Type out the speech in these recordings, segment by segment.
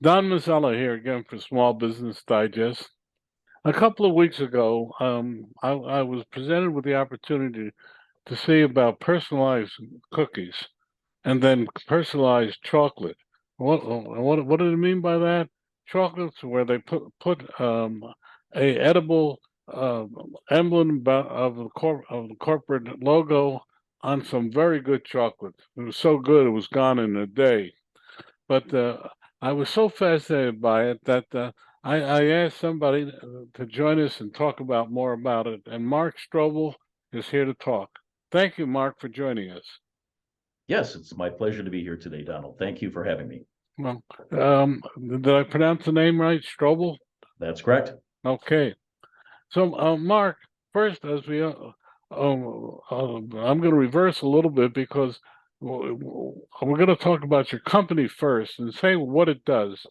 Don Mazzella here again for Small Business Digest. A couple of weeks ago, I was presented with the opportunity to see about personalized cookies and then personalized chocolate. What do they mean by that? Chocolates where they put a edible uh, emblem of the corporate logo on some very good chocolate. It was so good it was gone in a day. But I was so fascinated by it that I asked somebody to join us and talk about more about it. And Mark Strobel is here to talk. Thank you, Mark, for joining us. Yes, it's my pleasure to be here today, Donald. Thank you for having me. Well, did I pronounce the name right? Strobel? That's correct. Okay. So, Mark, first, I'm going to reverse a little bit because we're going to talk about your company first and say what it does.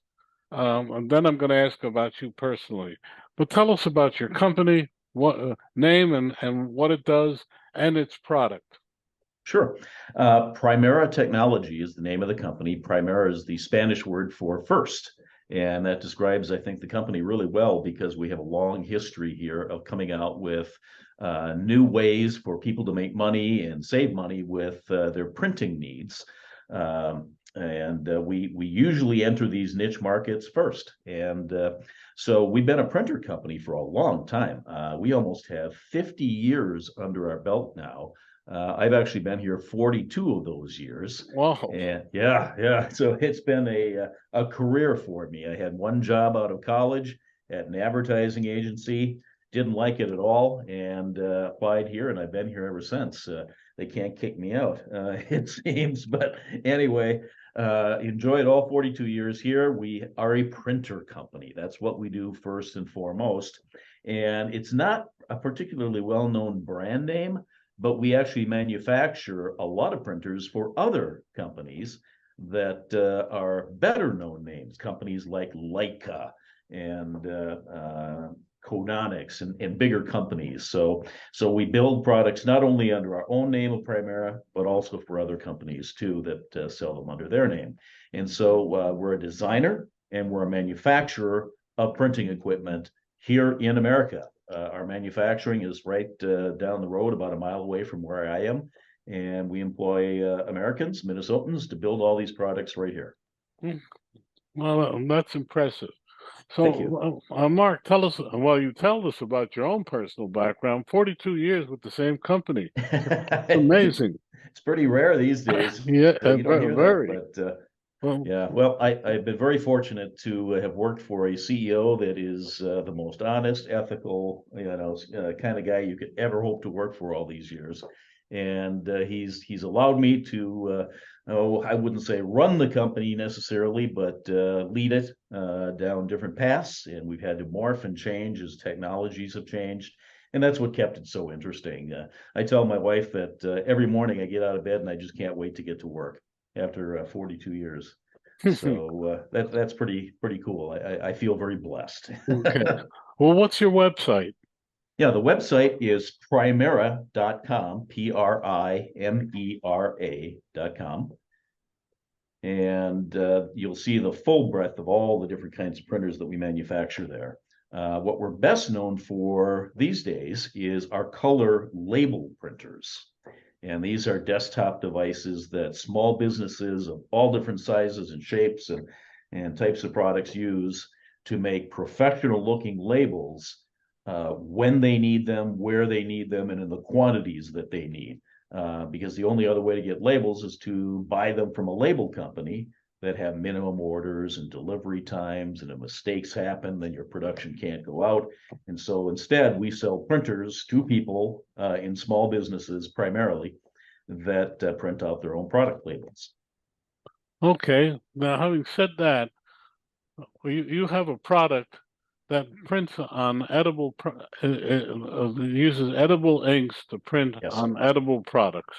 And then I'm going to ask about you personally. But tell us about your company, what name and what it does, and its product. Sure. Primera Technology is the name of the company. Primera is the Spanish word for first. And that describes, I think, the company really well because we have a long history here of coming out with new ways for people to make money and save money with their printing needs. And we usually enter these niche markets first. And so we've been a printer company for a long time. We almost have 50 years under our belt now. I've actually been here 42 of those years. Wow. And yeah. So it's been a career for me. I had one job out of college at an advertising agency, didn't like it at all, and applied here, and I've been here ever since. They can't kick me out, it seems. But anyway, enjoyed all 42 years here. We are a printer company. That's what we do first and foremost. And it's not a particularly well known brand name, but we actually manufacture a lot of printers for other companies that are better known names, companies like Leica and Codonics and bigger companies. So we build products not only under our own name of Primera, but also for other companies too that sell them under their name. And so we're a designer and we're a manufacturer of printing equipment here in America. Our manufacturing is right down the road, about a mile away from where I am. And we employ Americans, Minnesotans, to build all these products right here. Hmm. Well, that's impressive. Thank you. So, Mark, tell us, well, you tell us about your own personal background, 42 years with the same company. It's It's amazing. pretty rare these days. Yeah, You don't hear that, very. but Well, yeah. Well, I've been very fortunate to have worked for a CEO that is the most honest, ethical, kind of guy you could ever hope to work for all these years. And he's allowed me to, oh, I wouldn't say run the company necessarily, but lead it down different paths. And we've had to morph and change as technologies have changed. And that's what kept it so interesting. I tell my wife that every morning I get out of bed and I just can't wait to get to work after 42 years. So that's pretty cool. I feel very blessed. okay. Well, what's your website? Yeah, the website is primera.com, Primera.com. And you'll see the full breadth of all the different kinds of printers that we manufacture there. What we're best known for these days is our color label printers. And these are desktop devices that small businesses of all different sizes and shapes and types of products use to make professional looking labels when they need them, where they need them, and in the quantities that they need. Because the only other way to get labels is to buy them from a label company that have minimum orders and delivery times. And if mistakes happen, then your production can't go out. And so instead, we sell printers to people in small businesses primarily that print out their own product labels. Okay. Now, having said that, you have a product that prints on uses edible inks to print Yes. on edible products.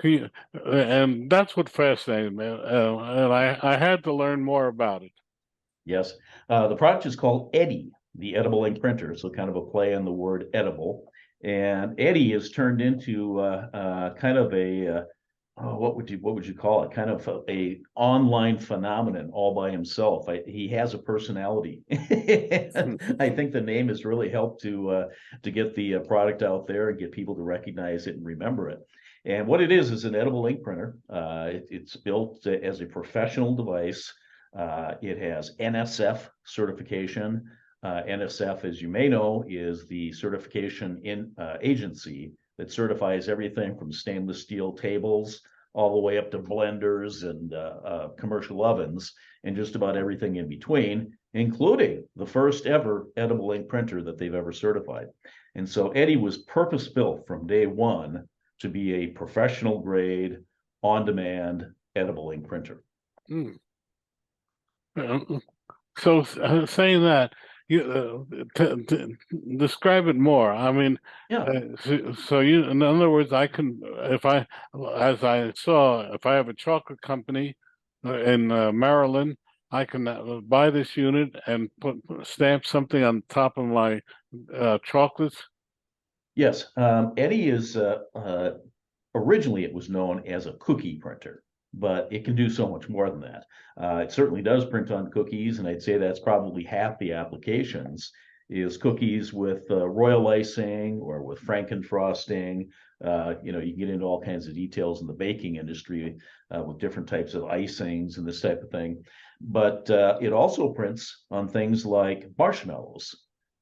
And that's what fascinated me. And I had to learn more about it. Yes. The product is called Eddie, the edible ink printer. So kind of a play on the word edible. And Eddie is turned into kind of what would you call it? Kind of a online phenomenon all by himself. He has a personality. And I think the name has really helped to get the product out there and get people to recognize it and remember it. And what it is an edible ink printer. It's built as a professional device. It has NSF certification. NSF, as you may know, is the certification in agency that certifies everything from stainless steel tables all the way up to blenders and commercial ovens and just about everything in between, including the first ever edible ink printer that they've ever certified. And so Eddie was purpose built from day one to be a professional grade, on demand edible ink printer. Mm. So saying that, describe it more. I mean, Yeah. so you, in other words, I can, if I, as I saw, if I have a chocolate company in Maryland, I can buy this unit and stamp something on top of my chocolates. Yes. Eddie is originally it was known as a cookie printer, but it can do so much more than that. It certainly does print on cookies, and I'd say that's probably half the applications is cookies with royal icing or with frankenfrosting. You can get into all kinds of details in the baking industry with different types of icings and this type of thing. But it also prints on things like marshmallows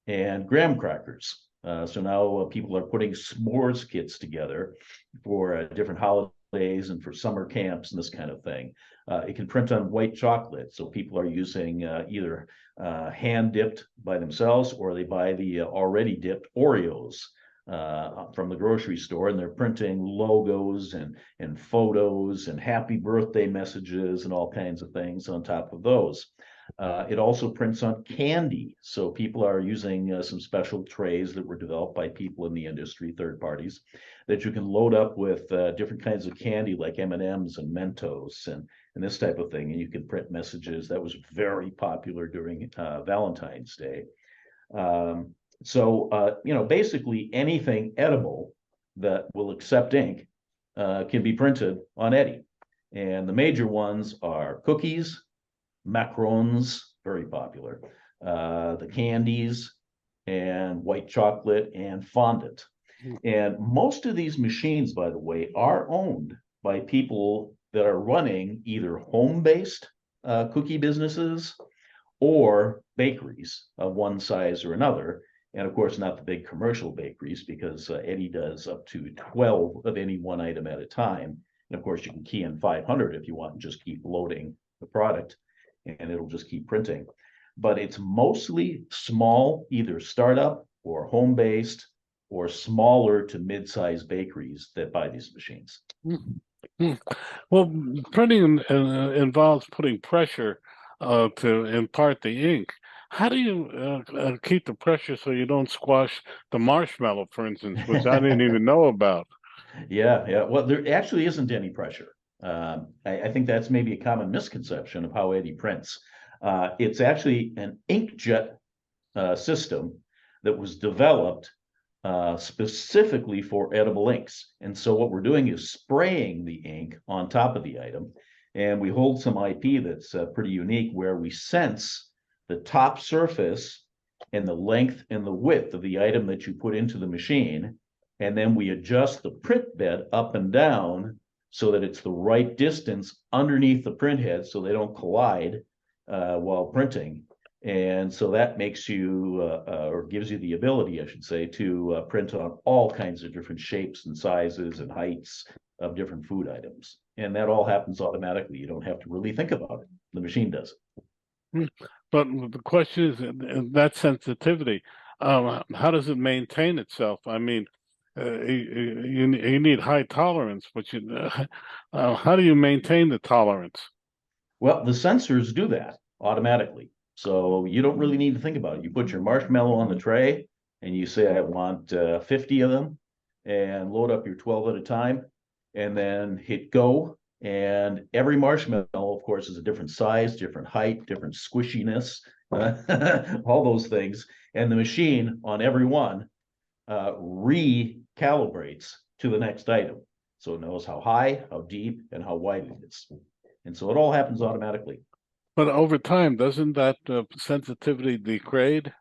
and graham crackers. So now people are putting s'mores kits together for different holidays and for summer camps and this kind of thing. It can print on white chocolate, so people are using either hand dipped by themselves or they buy the already dipped Oreos from the grocery store, and they're printing logos and photos and happy birthday messages and all kinds of things on top of those. It also prints on candy. So people are using some special trays that were developed by people in the industry, third parties, that you can load up with different kinds of candy like M&Ms and Mentos and this type of thing. And you can print messages. That was very popular during Valentine's Day. Basically anything edible that will accept ink can be printed on Eddie. And the major ones are cookies, macarons, very popular, the candies, and white chocolate and fondant. And most of these machines, by the way, are owned by people that are running either home-based cookie businesses or bakeries of one size or another. And of course, not the big commercial bakeries, because Eddie does up to 12 of any one item at a time. And of course, you can key in 500 if you want and just keep loading the product, and it'll just keep printing. But it's mostly small, either startup or home based or smaller to mid-sized bakeries that buy these machines. Mhm. Well, printing involves putting pressure to impart the ink. How do you keep the pressure so you don't squash the marshmallow, for instance, which I didn't even know about? Yeah. Well, there actually isn't any pressure. I think that's maybe a common misconception of how Eddie prints. It's actually an inkjet system that was developed specifically for edible inks. And so what we're doing is spraying the ink on top of the item. And we hold some IP that's pretty unique where we sense the top surface and the length and the width of the item that you put into the machine. And then we adjust the print bed up and down so that it's the right distance underneath the print head so they don't collide while printing. And so that makes you, or gives you the ability, I should say, to print on all kinds of different shapes and sizes and heights of different food items. And that all happens automatically. You don't have to really think about it. The machine does it. Hmm. But the question is that sensitivity. How does it maintain itself? I mean, you need high tolerance, but how do you maintain the tolerance? Well, the sensors do that automatically. So you don't really need to think about it. You put your marshmallow on the tray and you say, I want 50 of them, and load up your 12 at a time and then hit go. And every marshmallow, of course, is a different size, different height, different squishiness, all those things. And the machine on every one recalibrates to the next item. So it knows how high, how deep, and how wide it is. And so it all happens automatically. But over time, doesn't that sensitivity degrade?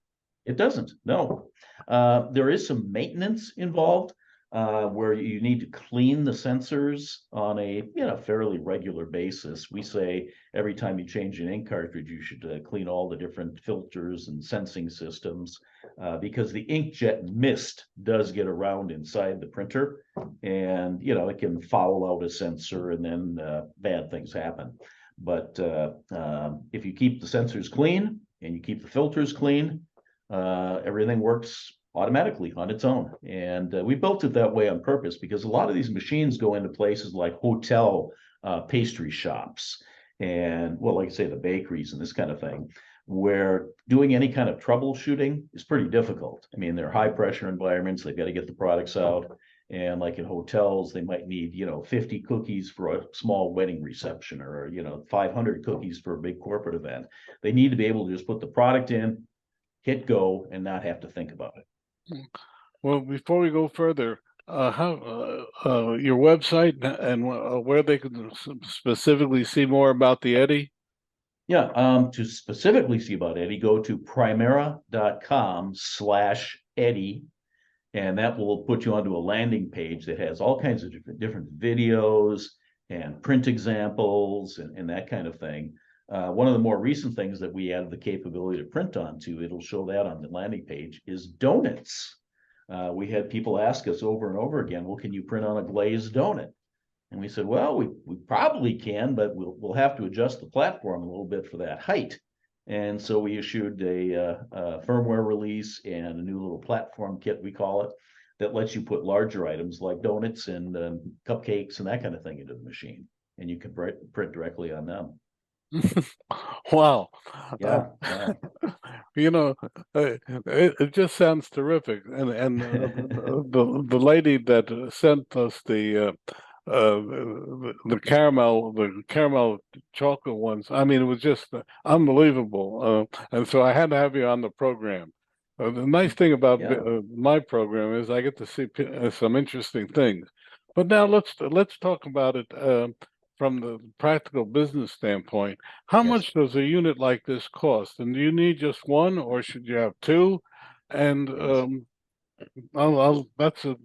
It doesn't. No. There is some maintenance involved where you need to clean the sensors on a fairly regular basis. We say every time you change an ink cartridge, you should clean all the different filters and sensing systems because the inkjet mist does get around inside the printer, and it can foul out a sensor, and then bad things happen. But if you keep the sensors clean and you keep the filters clean, everything works automatically on its own. And we built it that way on purpose because a lot of these machines go into places like hotel pastry shops and, well, like I say, the bakeries and this kind of thing, where doing any kind of troubleshooting is pretty difficult. I mean, they're high pressure environments, they've got to get the products out. And like in hotels, they might need, 50 cookies for a small wedding reception or, 500 cookies for a big corporate event. They need to be able to just put the product in, hit go, and not have to think about it. Well, before we go further, how your website and where they can specifically see more about the Eddy? Yeah, to specifically see about Eddie, go to primera.com/Eddie, and that will put you onto a landing page that has all kinds of different videos and print examples and that kind of thing. One of the more recent things that we added the capability to print onto, it'll show that on the landing page, is donuts. We had people ask us over and over again, well, can you print on a glazed donut? And we said, well, we probably can, but we'll have to adjust the platform a little bit for that height. And so we issued a firmware release and a new little platform kit, we call it, that lets you put larger items like donuts and cupcakes and that kind of thing into the machine. And you can print directly on them. Wow. Yeah, yeah. You know, it just sounds terrific. And the lady that sent us the caramel chocolate ones. I mean, it was just unbelievable. And so I had to have you on the program. The nice thing about Yeah. my program is I get to see some interesting things. But now let's talk about it from the practical business standpoint. How Yes. much does a unit like this cost? And do you need just one, or should you have two? And Yes. that's a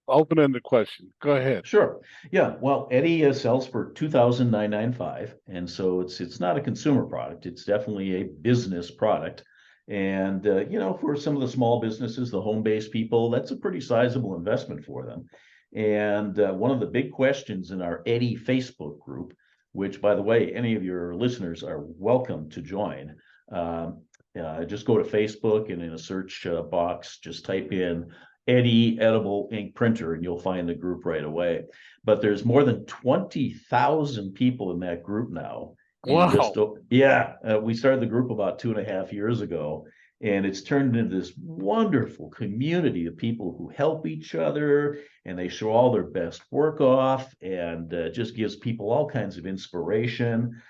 open-ended question. Go ahead. Sure. Yeah. Well, Eddie sells for 2,995, and so it's not a consumer product. It's definitely a business product. And for some of the small businesses, the home-based people, that's a pretty sizable investment for them. And one of the big questions in our Eddie Facebook group, which, by the way, any of your listeners are welcome to join. Just go to Facebook and in a search box, just type in Eddie edible ink printer, and you'll find the group right away. But there's more than 20,000 people in that group now. And Wow. we started the group about 2.5 years ago, and it's turned into this wonderful community of people who help each other, and they show all their best work off, and just gives people all kinds of inspiration.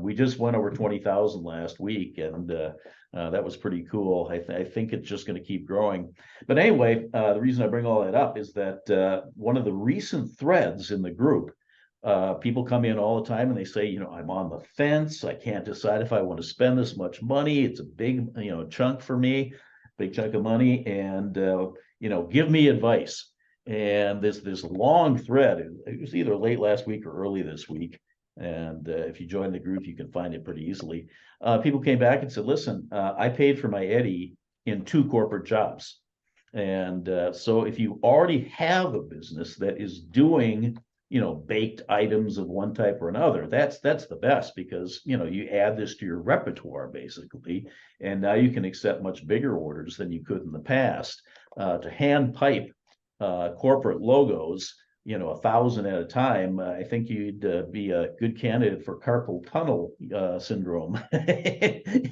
We just went over 20,000 last week, and that was pretty cool. I think it's just going to keep growing. But anyway, the reason I bring all that up is that one of the recent threads in the group, people come in all the time and they say, I'm on the fence. I can't decide if I want to spend this much money. It's a big, chunk for me, big chunk of money, and give me advice. And this long thread, it was either late last week or early this week. And if you join the group, you can find it pretty easily. People came back and said, listen, I paid for my Eddie in 2 corporate jobs. And so if you already have a business that is doing, baked items of one type or another, that's the best because, you add this to your repertoire basically. And now you can accept much bigger orders than you could in the past. To hand pipe corporate logos, 1,000 at a time, I think you'd be a good candidate for carpal tunnel syndrome.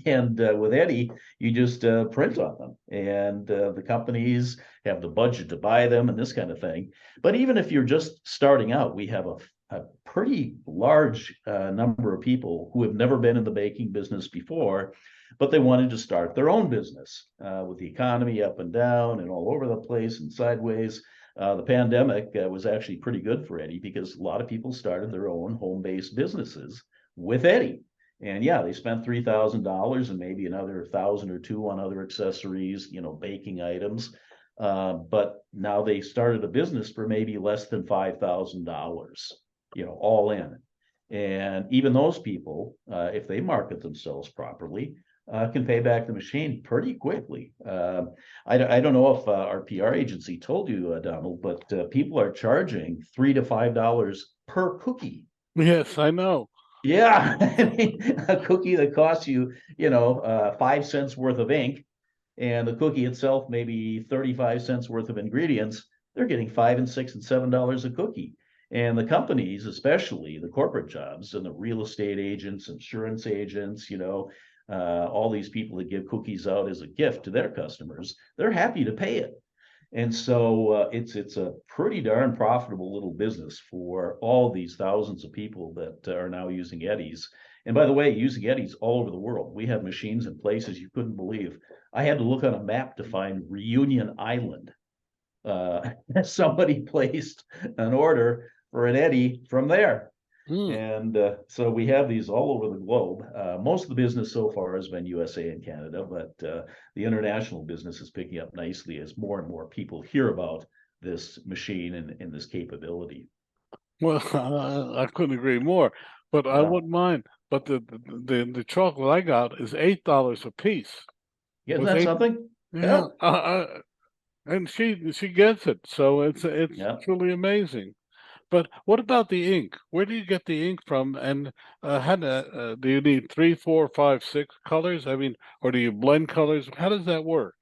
And with Eddie, you just print on them, and the companies have the budget to buy them and this kind of thing. But even if you're just starting out, we have a pretty large number of people who have never been in the baking business before, but they wanted to start their own business with the economy up and down and all over the place and sideways. The pandemic was actually pretty good for Eddie because a lot of people started their own home-based businesses with Eddie. And yeah, they spent $3,000 and maybe another 1,000 or two on other accessories, baking items. But now they started a business for maybe less than $5,000, all in. And even those people, if they market themselves properly, can pay back the machine pretty quickly. I don't know if our PR agency told you, Donald, but people are charging $3 to $5 per cookie. Yes, I know. Yeah, I mean, a cookie that costs you, 5 cents worth of ink, and the cookie itself maybe 35 cents worth of ingredients. They're getting $5 and $6 and $7 a cookie. And the companies, especially the corporate jobs and the real estate agents, insurance agents, all these people that give cookies out as a gift to their customers, they're happy to pay it. And so it's a pretty darn profitable little business for all these thousands of people that are now using Eddies. And by the way, using Eddies all over the world. We have machines in places you couldn't believe. I had to look on a map to find Reunion Island. Somebody placed an order for an Eddie from there. Hmm. And so we have these all over the globe. Most of the business so far has been USA and Canada, but the international business is picking up nicely as more and more people hear about this machine and this capability. Well, I couldn't agree more, but I Yeah. wouldn't mind. But the chocolate I got is $8 a piece. Isn't With that eight, something? yeah, Yeah. and she gets it, so it's Yeah. truly amazing. But what about the ink? Where do you get the ink from? And do you need three, four, five, six colors? I mean, or do you blend colors? How does that work?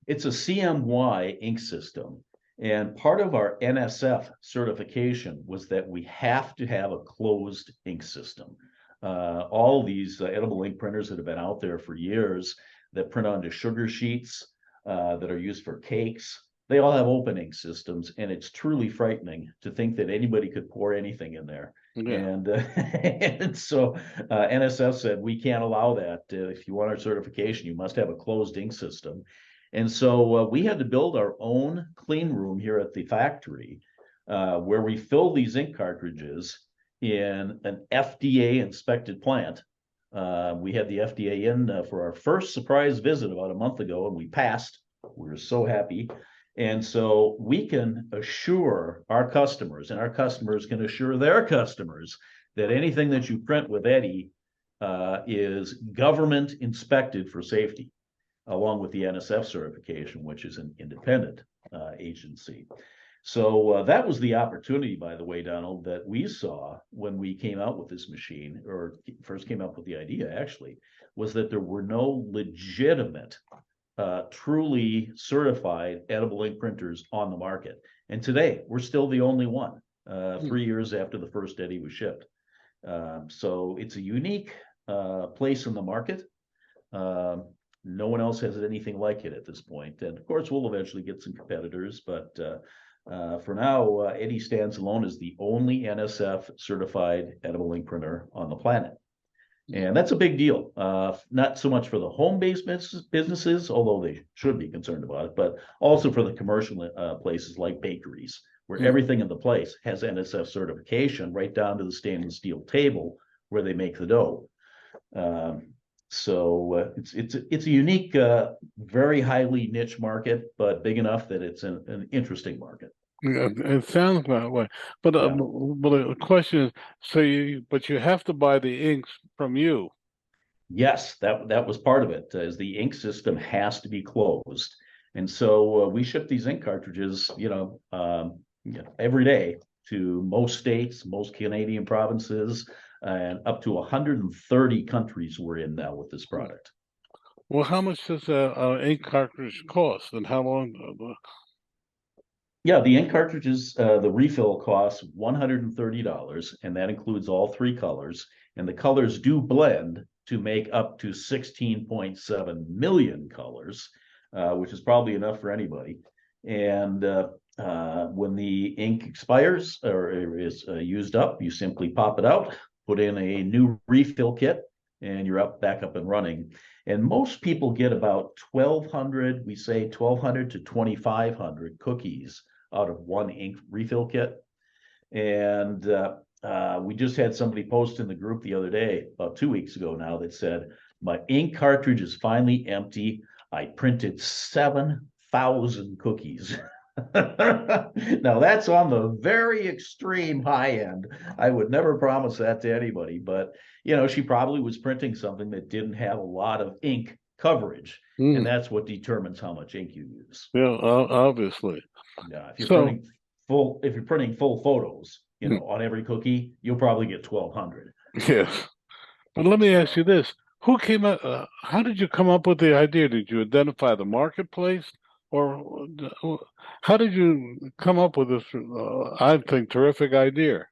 It's a CMY ink system. And part of our NSF certification was that we have to have a closed ink system. All these edible ink printers that have been out there for years that print onto sugar sheets that are used for cakes, they all have open ink systems. And it's truly frightening to think that anybody could pour anything in there. Yeah. And, and so NSF said, we can't allow that. If you want our certification, you must have a closed ink system. And so we had to build our own clean room here at the factory where we fill these ink cartridges in an FDA inspected plant. We had the FDA in for our first surprise visit about a month ago, and we passed. We were so happy. And so we can assure our customers, and our customers can assure their customers that anything that you print with Eddie is government inspected for safety, along with the NSF certification, which is an independent agency. So that was the opportunity, by the way, Donald, that we saw when we came out with this machine, or first came up with the idea, actually, was that there were no legitimate, truly certified edible ink printers on the market. And today, we're still the only one, Hmm. 3 years after the first Eddie was shipped. So it's a unique place in the market. Um, no one else has anything like it at this point. And of course, we'll eventually get some competitors, but for now, Eddie stands alone as the only NSF certified edible ink printer on the planet. And that's a big deal. Not so much for the home-based businesses, although they should be concerned about it, but also for the commercial places like bakeries, where Hmm. everything in the place has NSF certification, right down to the stainless steel table where they make the dough. Um, so it's a unique, very highly niche market, but big enough that it's an interesting market. Yeah, it sounds that way. Yeah. But the question is, but you have to buy the inks from you. Yes, that was part of it. Is the ink system has to be closed, and so we ship these ink cartridges, every day to most states, most Canadian provinces, and up to 130 countries we're in now with this Hmm. product. Well, how much does a ink cartridge cost, and how long? Yeah, the ink cartridges, the refill costs $130, and that includes all three colors. And the colors do blend to make up to 16.7 million colors, which is probably enough for anybody. And when the ink expires or is used up, you simply pop it out, put in a new refill kit, and you're back up and running. And most people get about 1,200, we say 1,200 to 2,500 cookies out of one ink refill kit. And we just had somebody post in the group the other day, about 2 weeks ago now, that said, my ink cartridge is finally empty. I printed 7,000 cookies. Now that's on the very extreme high end. I would never promise that to anybody, but she probably was printing something that didn't have a lot of ink coverage, and Mm. that's what determines how much ink you use. Yeah, obviously. Yeah, So, if you're printing full photos, mm, on every cookie, you'll probably get 1,200. yes. But let me ask you this. Who came up, how did you come up with the idea? Did you identify the marketplace? Or how did you come up with this, I think, terrific idea?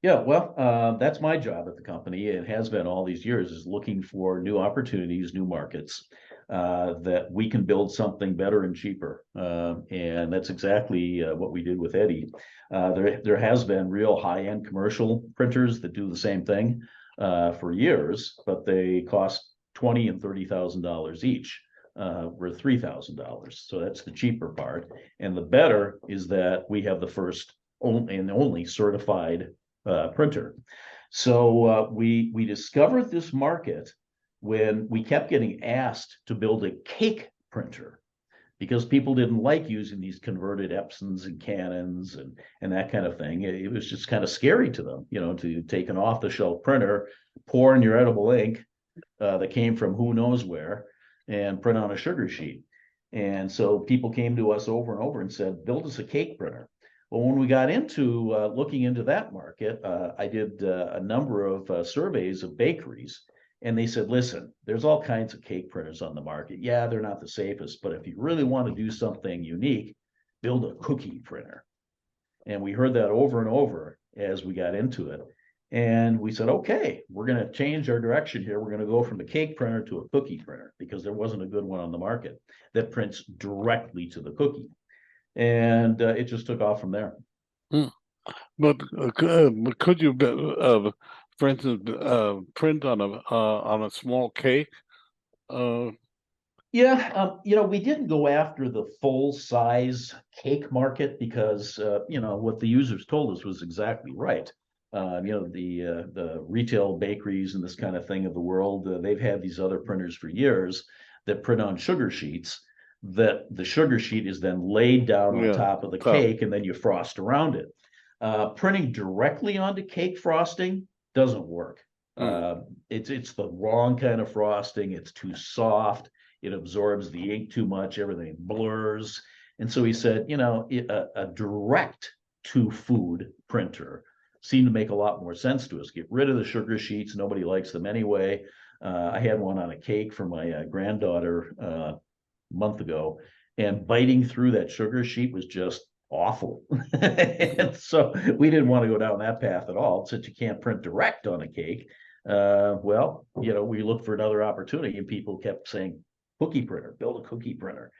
Yeah, well, that's my job at the company. It has been all these years, is looking for new opportunities, new markets, that we can build something better and cheaper. And that's exactly what we did with Eddie. There has been real high-end commercial printers that do the same thing for years, but they cost $20,000 and $30,000 each. We're $3,000. So that's the cheaper part. And the better is that we have the first and only certified printer. So we discovered this market when we kept getting asked to build a cake printer, because people didn't like using these converted Epsons and Canons and that kind of thing. It was just kind of scary to them, to take an off-the-shelf printer, pour in your edible ink that came from who knows where, and print on a sugar sheet. And so people came to us over and over and said, build us a cake printer. Well, when we got into looking into that market, I did a number of surveys of bakeries, and they said, listen, there's all kinds of cake printers on the market. Yeah, they're not the safest, but if you really want to do something unique, build a cookie printer. And we heard that over and over as we got into it. And we said, okay, we're going to change our direction here. We're going to go from the cake printer to a cookie printer, because there wasn't a good one on the market that prints directly to the cookie. And it just took off from there. Hmm. But could you, for instance, print on a small cake? Uh, Yeah, we didn't go after the full size cake market because what the users told us was exactly right. The retail bakeries and this kind of thing of the world, they've had these other printers for years that print on sugar sheets. That the sugar sheet is then laid down on yeah, top of the top. cake, and then you frost around it. Printing directly onto cake frosting doesn't work. Mm. It's the wrong kind of frosting. It's too soft. It absorbs the ink too much. Everything blurs. And so he said, a direct to food printer seemed to make a lot more sense to us. Get rid of the sugar sheets. Nobody likes them anyway. I had one on a cake for my granddaughter a month ago, and biting through that sugar sheet was just awful. And so we didn't want to go down that path at all, since you can't print direct on a cake. We looked for another opportunity, and people kept saying, cookie printer, build a cookie printer.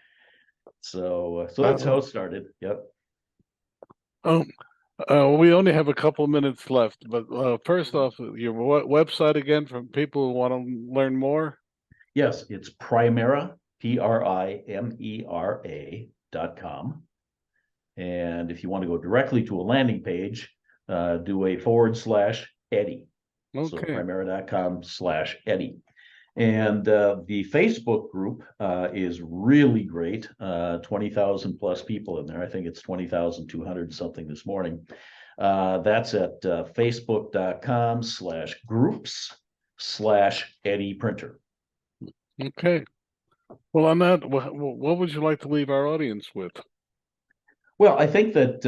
So that's how it started. Yep. Oh, we only have a couple minutes left, but first off, your website again for people who want to learn more. Yes, it's Primera, Primera.com. And if you want to go directly to a landing page, do a /Eddie. So Okay. Primera.com/Eddie. And the Facebook group is really great. 20,000 plus people in there. I think it's 20,200 something this morning. That's at facebook.com/groups/Eddie Printer. Okay. Well, on that, what would you like to leave our audience with? Well, I think that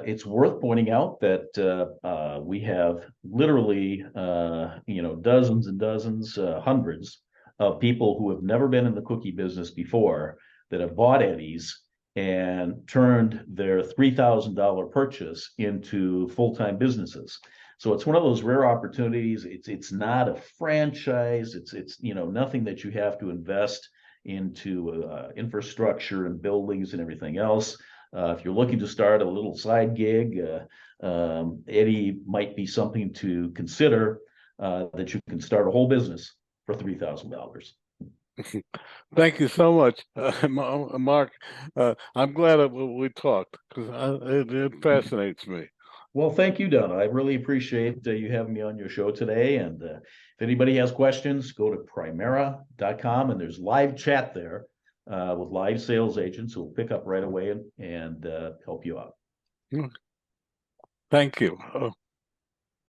it's worth pointing out that we have literally, dozens and dozens, hundreds of people who have never been in the cookie business before that have bought Eddie's and turned their $3,000 purchase into full-time businesses. So it's one of those rare opportunities. It's not a franchise. It's nothing that you have to invest into infrastructure and buildings and everything else. If you're looking to start a little side gig, Eddie might be something to consider, that you can start a whole business for $3,000. Thank you so much, Mark. I'm glad that we talked because it fascinates me. Well, thank you, Donna. I really appreciate you having me on your show today. And if anybody has questions, go to primera.com and there's live chat there with live sales agents who will pick up right away and help you out. Thank you.